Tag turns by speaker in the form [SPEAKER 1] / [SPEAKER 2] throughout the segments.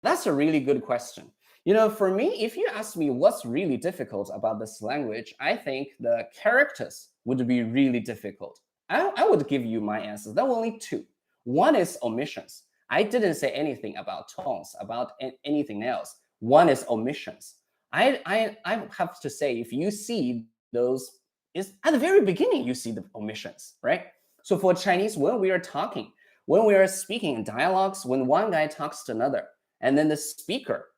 [SPEAKER 1] That's a really good question. For me, if you ask me what's really difficult about this language, I think the characters would be really difficult. I would give you my answers. There are only two. One is omissions. I didn't say anything about tones, about anything else. One is omissions. I have to say, if you see those, is at the very beginning you see the omissions, right? So for Chinese, when we are talking, when we are speaking in dialogues, when one guy talks to another, and then the speaker,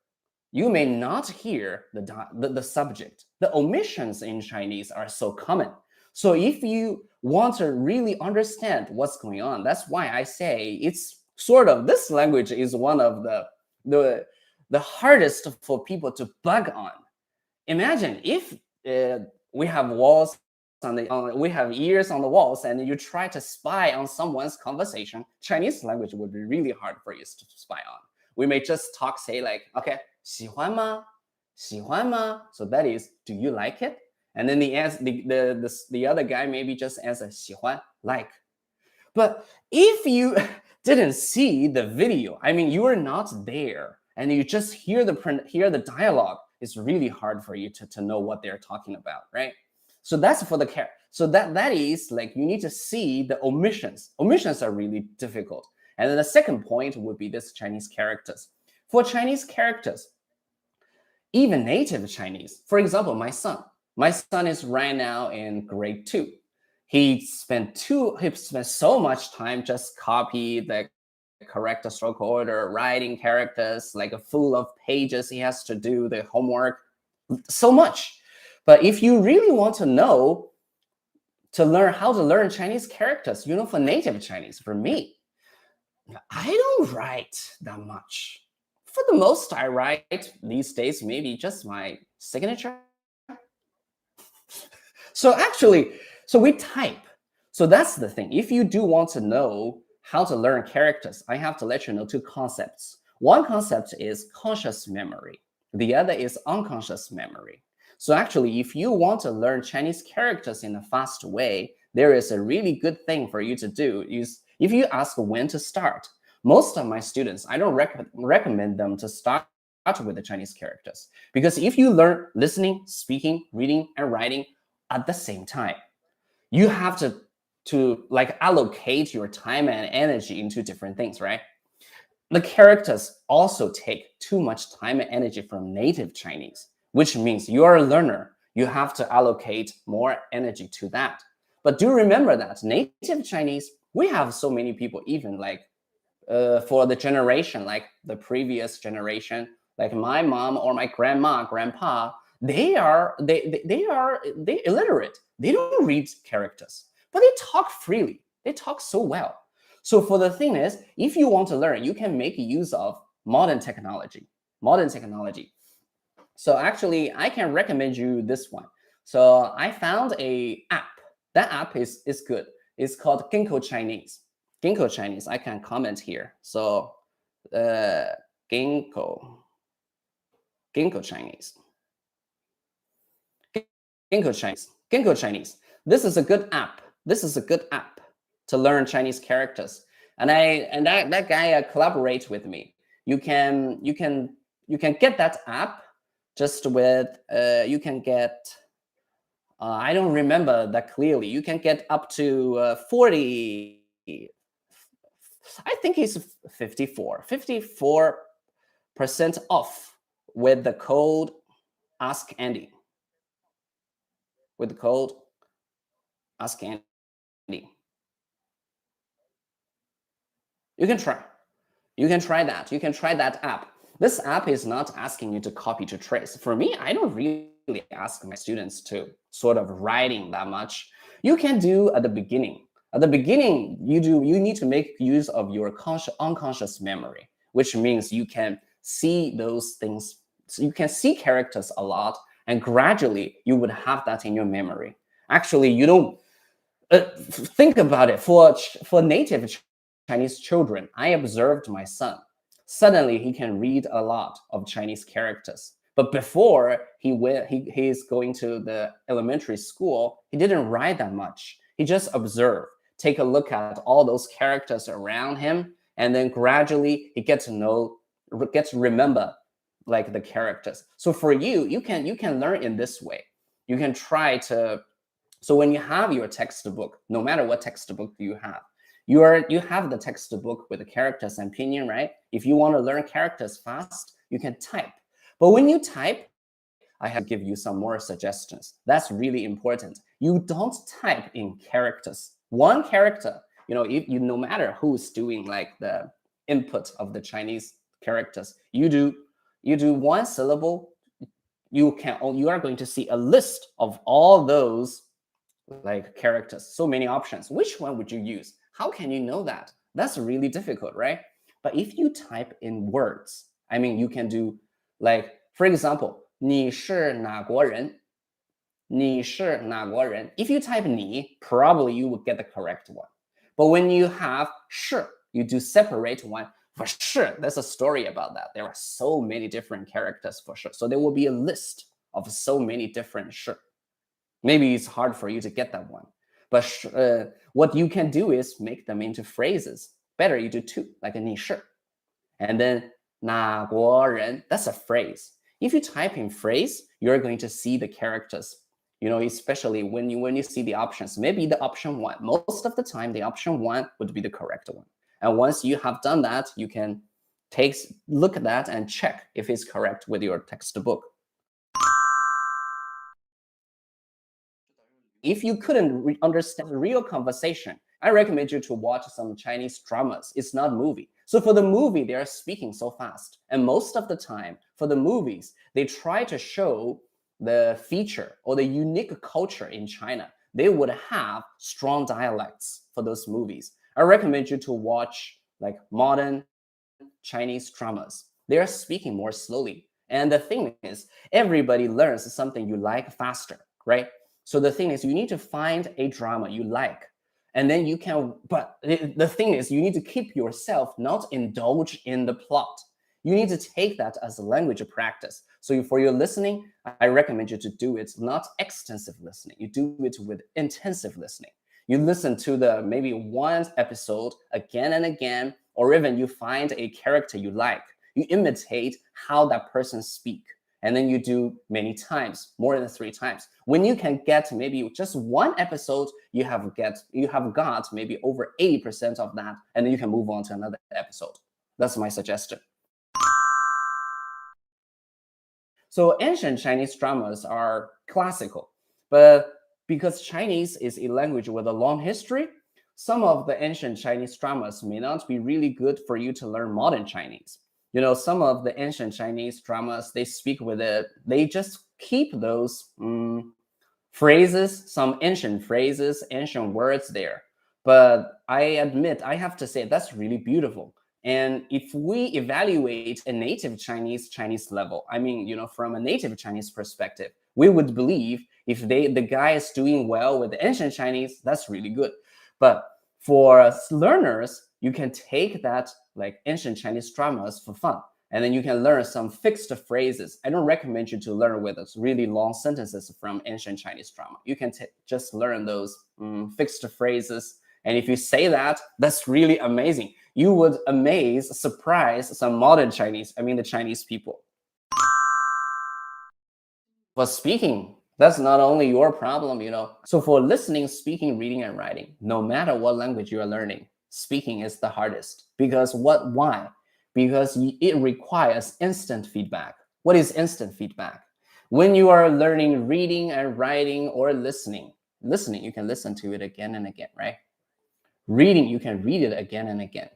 [SPEAKER 1] you may not hear the subject. The omissions in Chinese are so common. So if you want to really understand what's going on, that's why I say it's sort of, this language is one of the hardest for people to bug on. Imagine if we have walls we have ears on the walls, and you try to spy on someone's conversation. Chinese language would be really hard for you to spy on. We may just talk, say like, okay, 喜欢吗?喜欢吗? So that is, do you like it? And then the other guy maybe just answer 喜欢, like. But if you didn't see the video, I mean, you are not there, and you just hear the dialogue, it's really hard for you to know what they're talking about, right? So that's for the care. So that is like, you need to see the omissions. Omissions are really difficult. And then the second point would be this Chinese characters. For Chinese characters, even native Chinese, for example, my son is right now in grade 2. He spent so much time just copy the correct stroke order, writing characters, like full of pages he has to do the homework, so much. But if you really want to know, to learn how to learn Chinese characters, for native Chinese, for me, I don't write that much. For the most, I write these days maybe just my signature. So we type. So that's the thing. If you do want to know how to learn characters, I have to let you know two concepts. One concept is conscious memory. The other is unconscious memory. So actually, if you want to learn Chinese characters in a fast way, there is a really good thing for you to do. Is if you ask when to start, most of my students, I don't recommend them to start with the Chinese characters. Because if you learn listening, speaking, reading, and writing at the same time, you have to like allocate your time and energy into different things, right? The characters also take too much time and energy from native Chinese, which means you're a learner. You have to allocate more energy to that. But do remember that native Chinese, we have so many people, even like for the generation, like the previous generation, like my mom or my grandma, grandpa, they illiterate. They don't read characters, but they talk freely. They talk so well. So for the thing is, if you want to learn, you can make use of modern technology. So actually, I can recommend you this one. So I found a app. That app is good. It's called Ginkgo Chinese. Ginkgo Chinese. I can comment here. So Ginkgo Chinese. Ginkgo Chinese. This is a good app. To learn Chinese characters. And that guy collaborates with me. You can get that app just with you can get I don't remember that clearly. You can get up to 40. I think it's 54% off with the code Ask Andy. With the code Ask Andy. You can try that. You can try that app. This app is not asking you to copy to trace. For me, I don't really ask my students to sort of writing that much. You can do at the beginning. At the beginning, you need to make use of your unconscious memory, which means you can see those things. So you can see characters a lot, and gradually you would have that in your memory. Actually, you don't think about it. For native Chinese children, I observed my son. Suddenly, he can read a lot of Chinese characters. But before he is going to the elementary school, he didn't write that much. He just observed, take a look at all those characters around him, and then gradually he gets to know get to remember like the characters. So for you, you can learn in this way. You can try to. So when you have your textbook, no matter what textbook you have, you have the textbook with the characters and pinyin, right? If you want to learn characters fast, you can type. But when you type, I have to give you some more suggestions. That's really important. You don't type in characters. One character, if you no matter who's doing like the input of the Chinese characters, you do one syllable, you are going to see a list of all those like characters, so many options. Which one would you use? How can you know that? That's really difficult, right? But if you type in words, I mean, you can do like, for example, 你是哪国人?你是哪国人? If you type 你, probably you would get the correct one. But when you have 是, you do separate one. For sure, there's a story about that. There are so many different characters for sure. So there will be a list of so many different 是. Maybe it's hard for you to get that one. But what you can do is make them into phrases. Better you do two, like a 你是. And then 哪国人, that's a phrase. If you type in phrase, you're going to see the characters, especially when you see the options. Maybe the option one, most of the time, the option one would be the correct one. And once you have done that, you can look at that and check if it's correct with your textbook. If you couldn't understand the real conversation, I recommend you to watch some Chinese dramas. It's not movie. So for the movie, they are speaking so fast. And most of the time, for the movies, they try to show the feature or the unique culture in China. They would have strong dialects for those movies. I recommend you to watch like modern Chinese dramas. They are speaking more slowly. And the thing is, everybody learns something you like faster, right? So the thing is, you need to find a drama you like. And then you can, but the thing is, you need to keep yourself not indulge in the plot. You need to take that as a language practice. So for your listening, I recommend you to do it not extensive listening. You do it with intensive listening. You listen to the maybe one episode again and again, or even you find a character you like. You imitate how that person speak. And then you do many times, more than 3 times. When you can get maybe just one episode, you have got maybe over 80% of that, and then you can move on to another episode. That's my suggestion. So ancient Chinese dramas are classical, but because Chinese is a language with a long history, some of the ancient Chinese dramas may not be really good for you to learn modern Chinese. Some of the ancient Chinese dramas, they speak with it. They just keep those phrases, some ancient phrases, ancient words there. But I admit, I have to say, that's really beautiful. And if we evaluate a native Chinese level, I mean, from a native Chinese perspective, we would believe if the guy is doing well with the ancient Chinese, that's really good. But for learners, you can take that like ancient Chinese dramas for fun. And then you can learn some fixed phrases. I don't recommend you to learn with really long sentences from ancient Chinese drama. You can just learn those fixed phrases. And if you say that, that's really amazing. You would surprise some modern Chinese, the Chinese people. For speaking, that's not only your problem, So for listening, speaking, reading, and writing, no matter what language you are learning, speaking is the hardest. Because why? Because it requires instant feedback. What is instant feedback? When you are learning reading and writing or listening, you can listen to it again and again, right? Reading, you can read it again and again.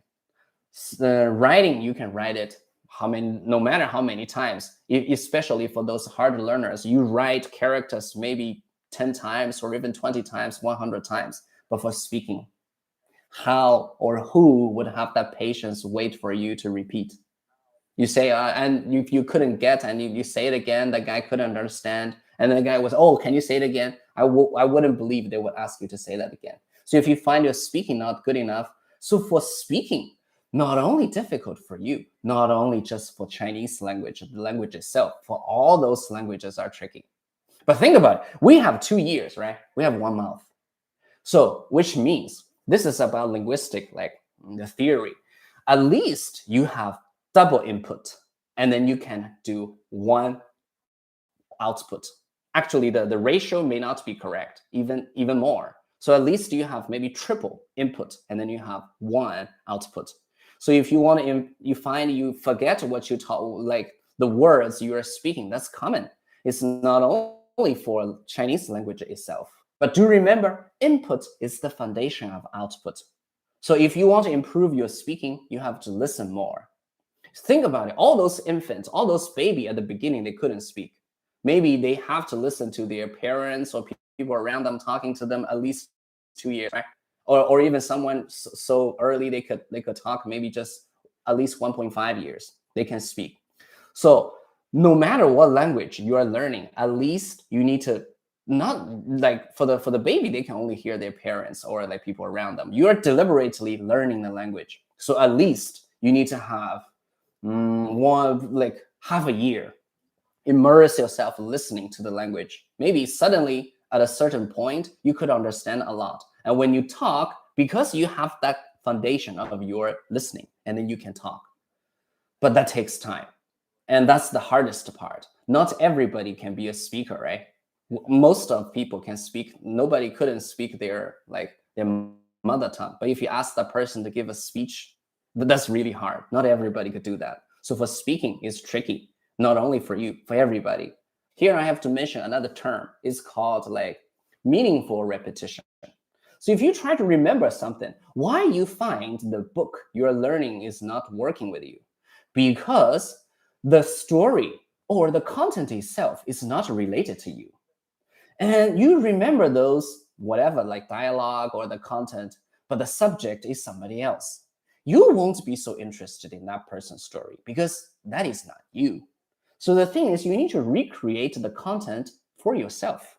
[SPEAKER 1] Writing, you can write it no matter how many times, especially for those hard learners. You write characters maybe 10 times or even 20 times, 100 times. But for speaking, how or who would have that patience wait for you to repeat? You say, and if you couldn't get, and you say it again, the guy couldn't understand. And then the guy was, oh, can you say it again? I wouldn't believe they would ask you to say that again. So if you find your speaking not good enough, so for speaking, not only difficult for you, not only just for Chinese language, the language itself, for all those languages are tricky. But think about it. We have 2 ears, right? We have 1 mouth. So, which means this is about linguistic, like the theory. At least you have double input, and then you can do one output. Actually, the ratio may not be correct, even more. So at least you have maybe triple input, and then you have one output. So if you want to, you find you forget what you taught, like the words you are speaking, that's common. It's not only for Chinese language itself, but do remember, input is the foundation of output. So if you want to improve your speaking, you have to listen more. Think about it. All those infants, all those baby at the beginning, they couldn't speak. Maybe they have to listen to their parents or people around them talking to them at least 2 years, right? Or even someone so early they could talk maybe just at least 1.5 years they can speak. So no matter what language you are learning, at least you need to not like for the baby they can only hear their parents or like people around them. You are deliberately learning the language, so at least you need to have one like half a year immerse yourself listening to the language. Maybe suddenly at a certain point you could understand a lot, and when you talk, because you have that foundation of your listening, and then you can talk. But that takes time, and that's the hardest part. Not everybody can be a speaker, right? Most of people can speak. Nobody couldn't speak their mother tongue, but if you ask that person to give a speech, that's really hard. Not everybody could do that. So for speaking, it's tricky, not only for you, for everybody. Here I have to mention another term. It's called like meaningful repetition. So if you try to remember something, why you find the book you're learning is not working with you? Because the story or the content itself is not related to you. And you remember those, whatever, like dialogue or the content, but the subject is somebody else. You won't be so interested in that person's story because that is not you. So the thing is, you need to recreate the content for yourself.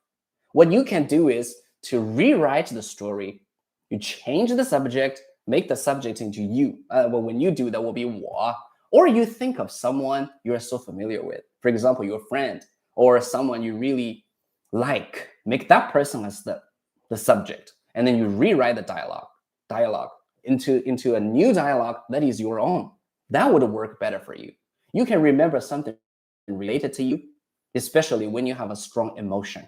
[SPEAKER 1] What you can do is to rewrite the story. You change the subject, make the subject into you. Well, when you do, that will be 我. Or you think of someone you are so familiar with. For example, your friend or someone you really like. Make that person as the subject. And then you rewrite the dialogue into a new dialogue that is your own. That would work better for you. You can remember something related to you, especially when you have a strong emotion.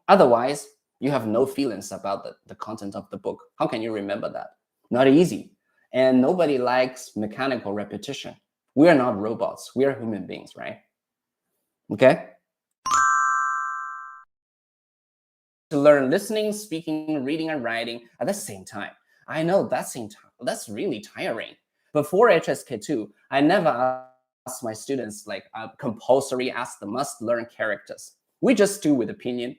[SPEAKER 1] Otherwise, you have no feelings about the content of the book. How can you remember that? Not easy. And nobody likes mechanical repetition. We are not robots. We are human beings, right? Okay? To learn listening, speaking, reading, and writing at the same time. I know that's really tiring. Before HSK2, I never asked my students like compulsory ask the must learn characters. We just do with the pinyin.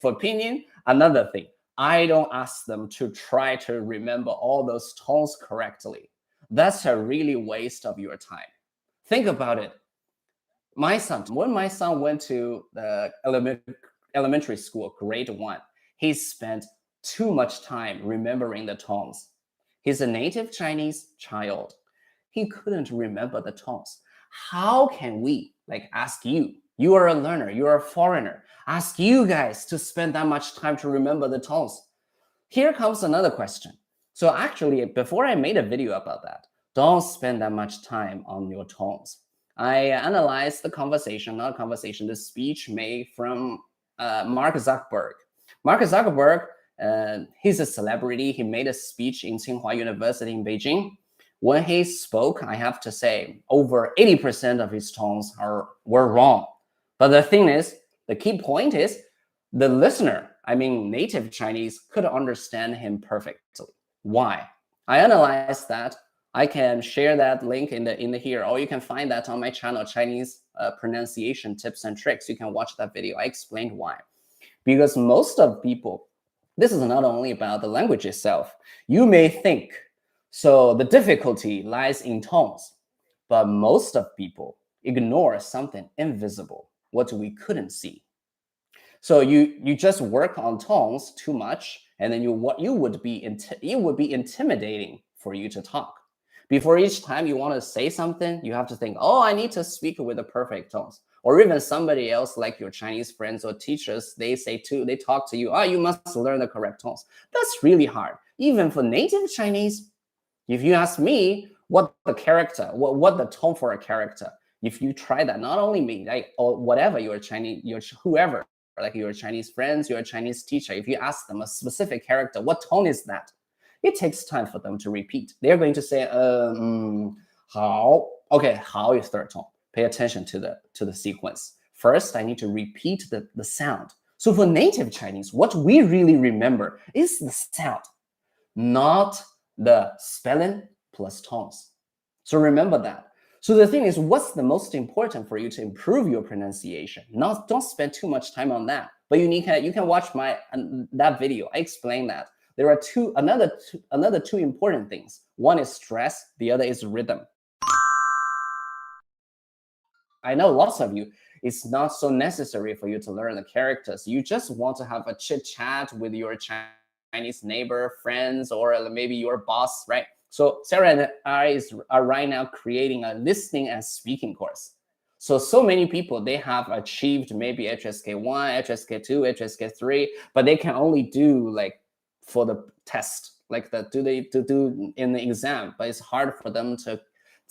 [SPEAKER 1] For pinyin, another thing, I don't ask them to try to remember all those tones correctly. That's a really waste of your time. Think about it. When my son went to the elementary school, grade 1, he spent too much time remembering the tones. He's a native Chinese child. He couldn't remember the tones. How can we ask you? You are a learner, you are a foreigner. Ask you guys to spend that much time to remember the tones. Here comes another question. So actually, before I made a video about that, don't spend that much time on your tones. I analyzed the conversation, not conversation, the speech made from Mark Zuckerberg. Mark Zuckerberg, he's a celebrity. He made a speech in Tsinghua University in Beijing. When he spoke, I have to say, over 80% of his tones were wrong. But the thing is, the key point is, the listener, I mean native Chinese, could understand him perfectly. Why? I analyzed that. I can share that link in the here, or you can find that on my channel, Chinese pronunciation tips and tricks. You can watch that video. I explained why. Because most of people, this is not only about the language itself. You may think, so the difficulty lies in tones, but most of people ignore something invisible, what we couldn't see. So you just work on tones too much, and then it would be intimidating for you to talk. Before each time you want to say something, you have to think, oh, I need to speak with the perfect tones. Or even somebody else, like your Chinese friends or teachers, they talk to you, oh, you must learn the correct tones. That's really hard. Even for native Chinese, If you ask me what the character, what the tone for a character, if you try that, not only me, like, or whatever your Chinese, your whoever, like your Chinese friends, your Chinese teacher, if you ask them a specific character, what tone is that? It takes time for them to repeat. They're going to say, how. Okay, how is third tone. Pay attention to the sequence. First, I need to repeat the sound. So for native Chinese, what we really remember is the sound, not the spelling plus tones. So remember that. So the thing is, what's the most important for you to improve your pronunciation? Not, don't spend too much time on that. But you can watch my that video. I explain that. There are another two important things. One is stress, the other is rhythm. I know lots of you, it's not so necessary for you to learn the characters. You just want to have a chit chat with your Chinese neighbor, friends, or maybe your boss, right? So Sarah and I are right now creating a listening and speaking course. So many people, they have achieved maybe HSK1, HSK2, HSK3, but they can only do like for the test, like to do in the exam, but it's hard for them to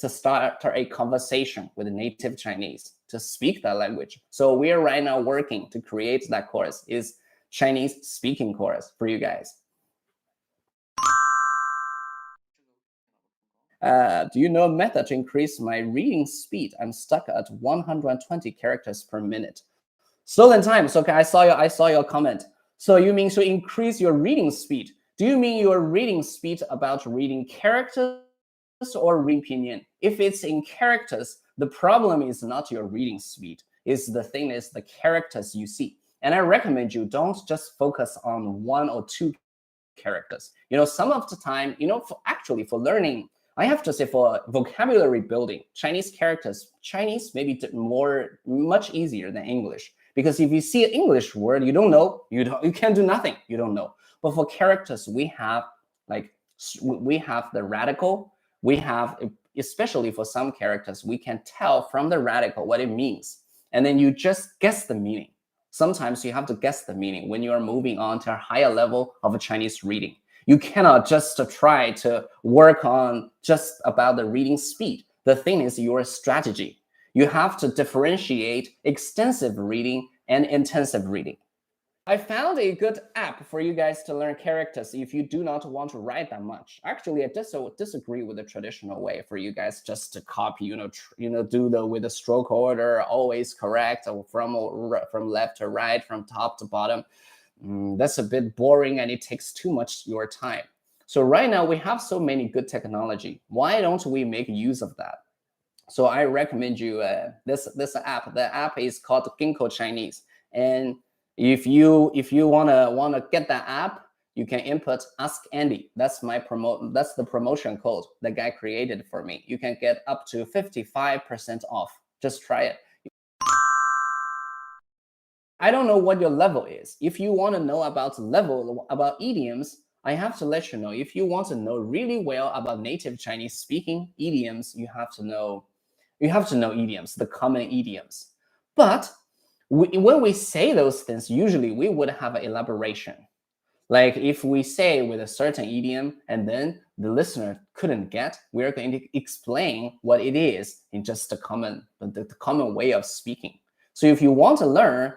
[SPEAKER 1] start a conversation with native Chinese, to speak that language. So we are right now working to create that course, is Chinese speaking course for you guys. Do you know a method to increase my reading speed? I'm stuck at 120 characters per minute. Stolen time. So okay, I saw your comment. So you mean to increase your reading speed? Do you mean your reading speed about reading characters or reading pinyin? If it's in characters, the problem is not your reading speed. Is the thing is the characters you see. And I recommend you don't just focus on one or two characters. Some of the time, for learning, I have to say, for vocabulary building, Chinese characters, Chinese maybe much easier than English. Because if you see an English word you don't know, you can do nothing. You don't know. But for characters, we have the radical. We have, especially for some characters, we can tell from the radical what it means, and then you just guess the meaning. Sometimes you have to guess the meaning when you are moving on to a higher level of a Chinese reading. You cannot just try to work on just about the reading speed. The thing is your strategy. You have to differentiate extensive reading and intensive reading. I found a good app for you guys to learn characters if you do not want to write that much. Actually, I disagree with the traditional way for you guys just to copy, do with the stroke order, always correct, from left to right, from top to bottom. That's a bit boring and it takes too much your time. So right now we have so many good technology. Why don't we make use of that? So I recommend you this app. The app is called Ginkgo Chinese, and if you wanna get that app, you can input Ask Andy. That's the promotion code the guy created for me. You can get up to 55% off. Just try it. I don't know what your level is. If you want to know about idioms, I have to let you know. If you want to know really well about native Chinese speaking idioms, you have to know idioms, the common idioms. But when we say those things, usually we would have an elaboration. Like if we say with a certain idiom and then the listener couldn't get, we're going to explain what it is in just the common way of speaking. So if you want to learn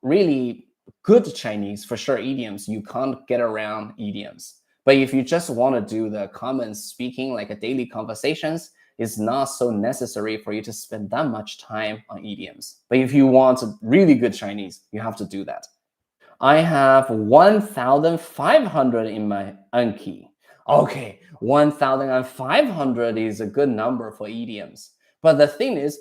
[SPEAKER 1] really good Chinese, for sure, idioms, you can't get around idioms. But if you just want to do the common speaking, like a daily conversations, it's not so necessary for you to spend that much time on idioms. But if you want really good Chinese, you have to do that. I have 1,500 in my Anki. Okay, 1,500 is a good number for idioms. But the thing is,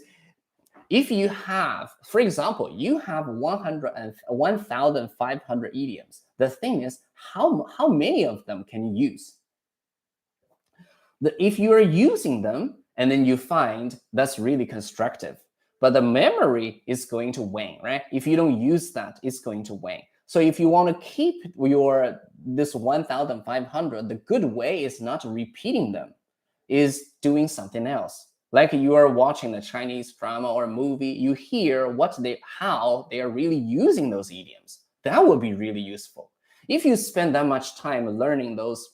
[SPEAKER 1] if you have, for example, you have 1,500 idioms, the thing is, how many of them can you use? If you are using them and then you find that's really constructive, but the memory is going to wane, right? If you don't use that, it's going to wane. So if you want to keep this 1,500, the good way is not repeating them, is doing something else. Like you are watching a Chinese drama or a movie, you hear how they are really using those idioms. That would be really useful. If you spend that much time learning those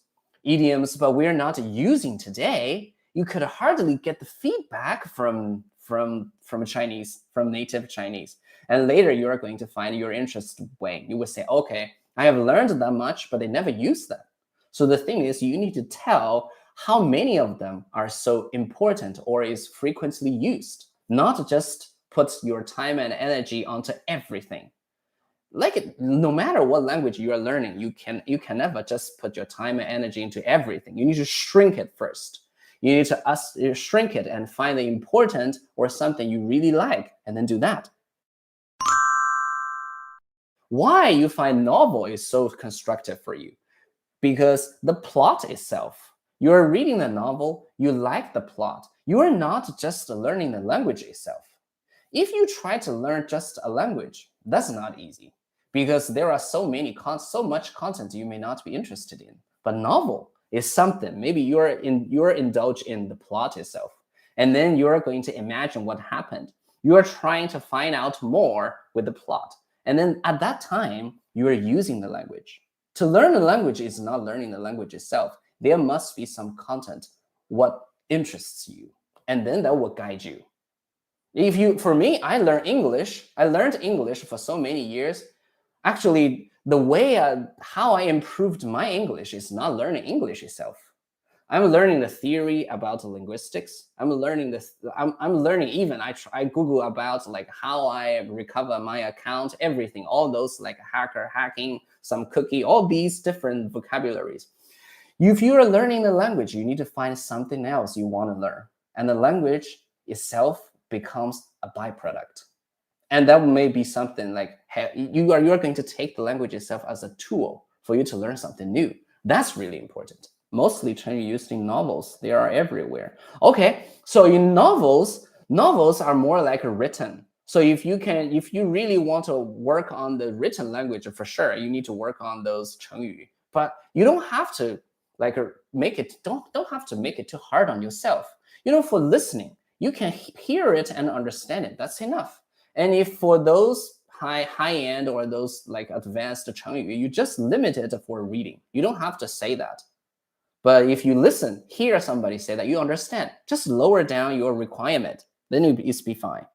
[SPEAKER 1] idioms, but we're not using today, you could hardly get the feedback from Chinese, from native Chinese. And later you are going to find your interest wane. You would say, okay, I have learned that much, but they never use them. So the thing is, you need to tell how many of them are so important or is frequently used, not just put your time and energy onto everything. Like no matter what language you are learning, you can never just put your time and energy into everything. You need to shrink it first. You need to shrink it and find the important or something you really like, and then do that. Why you find novel is so constructive for you? Because the plot itself. You're reading the novel, you like the plot. You are not just learning the language itself. If you try to learn just a language, that's not easy because there are so much content you may not be interested in. But novel is something. Maybe you're indulge in the plot itself, and then you're going to imagine what happened. You are trying to find out more with the plot, and then at that time you are using the language. To learn the language is not learning the language itself. There must be some content, what interests you, and then that will guide you. For me, I learned English. I learned English for so many years. Actually, the way how I improved my English is not learning English itself. I'm learning the theory about linguistics. I'm learning this. I'm learning even. I Google about like how I recover my account, everything, all those like hacking, some cookie, all these different vocabularies. If you are learning the language, you need to find something else you want to learn, and the language itself becomes a byproduct. And that may be something like you're going to take the language itself as a tool for you to learn something new. That's really important. Mostly used in novels. They are everywhere. Okay, so in novels are more like written. So if you really want to work on the written language, for sure, you need to work on those 成语. But you don't have to like don't have to make it too hard on yourself. For listening, you can hear it and understand it. That's enough. And if for those high end or those like advanced 成语, you just limit it for reading. You don't have to say that. But if you hear somebody say that, you understand, just lower down your requirement. Then it's be fine.